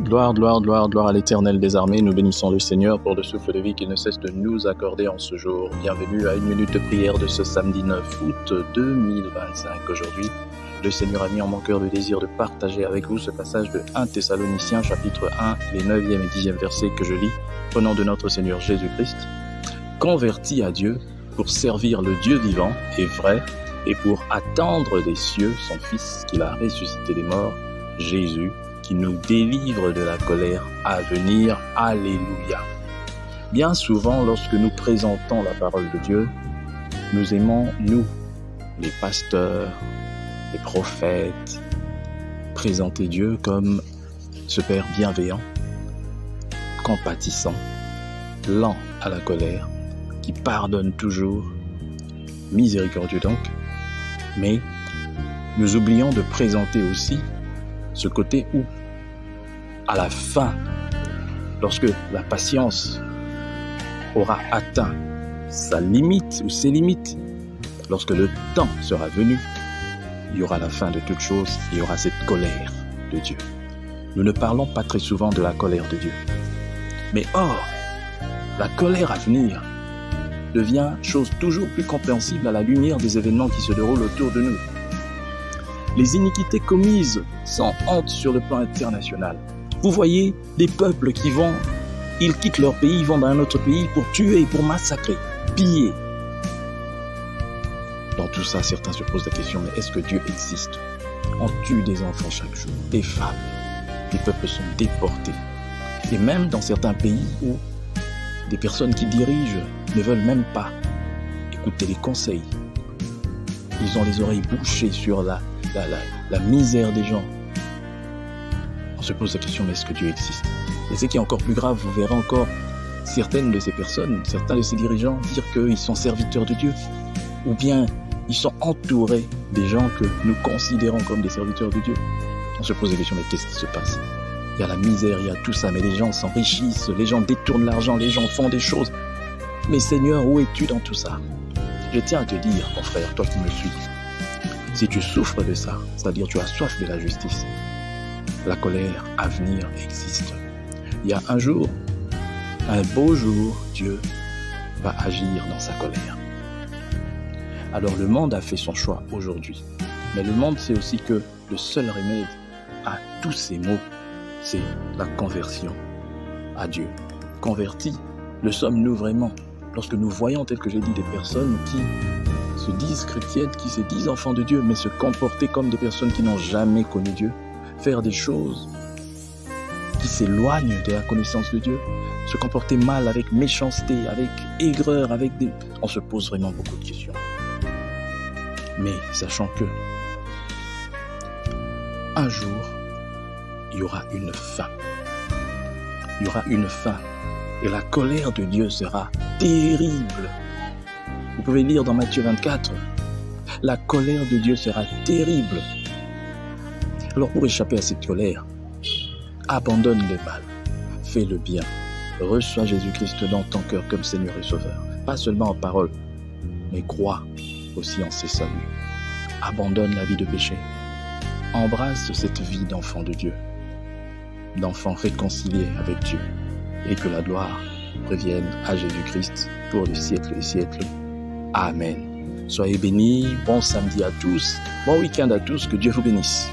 Gloire, gloire, gloire, gloire à l'Éternel des armées. Nous bénissons le Seigneur pour le souffle de vie qu'il ne cesse de nous accorder en ce jour. Bienvenue à une minute de prière de ce samedi 9 août 2025. Aujourd'hui, le Seigneur a mis en mon cœur le désir de partager avec vous ce passage de 1 Thessaloniciens chapitre 1, les 9e et 10e versets que je lis au nom de notre Seigneur Jésus-Christ. Converti à Dieu pour servir le Dieu vivant et vrai et pour attendre des cieux son Fils qu'il a ressuscité des morts, Jésus, qui nous délivre de la colère à venir. Alléluia. Bien souvent, lorsque nous présentons la parole de Dieu, nous aimons, nous, les pasteurs, les prophètes, présenter Dieu comme ce Père bienveillant, compatissant, lent à la colère, qui pardonne toujours, miséricordieux donc, mais nous oublions de présenter aussi ce côté où, à la fin, lorsque la patience aura atteint sa limite ou ses limites, lorsque le temps sera venu, il y aura la fin de toute chose, il y aura cette colère de Dieu. Nous ne parlons pas très souvent de la colère de Dieu. Mais or, la colère à venir devient chose toujours plus compréhensible à la lumière des événements qui se déroulent autour de nous. Les iniquités commises sans honte sur le plan international. Vous voyez des peuples qui ils quittent leur pays, ils vont dans un autre pays pour tuer, pour massacrer, piller. Dans tout ça, certains se posent la question, mais est-ce que Dieu existe? On tue des enfants chaque jour, des femmes, les peuples sont déportés. Et même dans certains pays où des personnes qui dirigent ne veulent même pas écouter les conseils. Ils ont les oreilles bouchées sur la misère des gens. On se pose la question, mais est-ce que Dieu existe? Et ce qui est encore plus grave, vous verrez encore certaines de ces personnes, certains de ces dirigeants dire qu'ils sont serviteurs de Dieu, ou bien ils sont entourés des gens que nous considérons comme des serviteurs de Dieu. On se pose la question, mais qu'est-ce qui se passe? Il y a la misère, il y a tout ça, mais les gens s'enrichissent, les gens détournent l'argent, les gens font des choses. Mais Seigneur, où es-tu dans tout ça? Je tiens à te dire, mon frère, toi qui me suis, si tu souffres de ça, c'est-à-dire tu as soif de la justice, la colère à venir existe. Il y a un jour, un beau jour, Dieu va agir dans sa colère. Alors le monde a fait son choix aujourd'hui, mais le monde sait aussi que le seul remède à tous ces maux, c'est la conversion à Dieu. Convertis, le sommes-nous vraiment? Lorsque nous voyons, tel que j'ai dit, des personnes qui se disent chrétiennes, qui se disent enfants de Dieu, mais se comporter comme des personnes qui n'ont jamais connu Dieu, faire des choses qui s'éloignent de la connaissance de Dieu, se comporter mal avec méchanceté, avec aigreur, on se pose vraiment beaucoup de questions. Mais sachant que un jour, il y aura une fin. Il y aura une fin. Et la colère de Dieu sera terrible. Vous pouvez lire dans Matthieu 24. La colère de Dieu sera terrible. Alors pour échapper à cette colère, abandonne le mal, fais le bien. Reçois Jésus-Christ dans ton cœur comme Seigneur et Sauveur. Pas seulement en parole, mais crois aussi en ses saluts. Abandonne la vie de péché. Embrasse cette vie d'enfant de Dieu, d'enfant réconcilié avec Dieu, et que la gloire revienne à Jésus-Christ pour les siècles des siècles. Amen. Soyez bénis, bon samedi à tous, bon week-end à tous, que Dieu vous bénisse.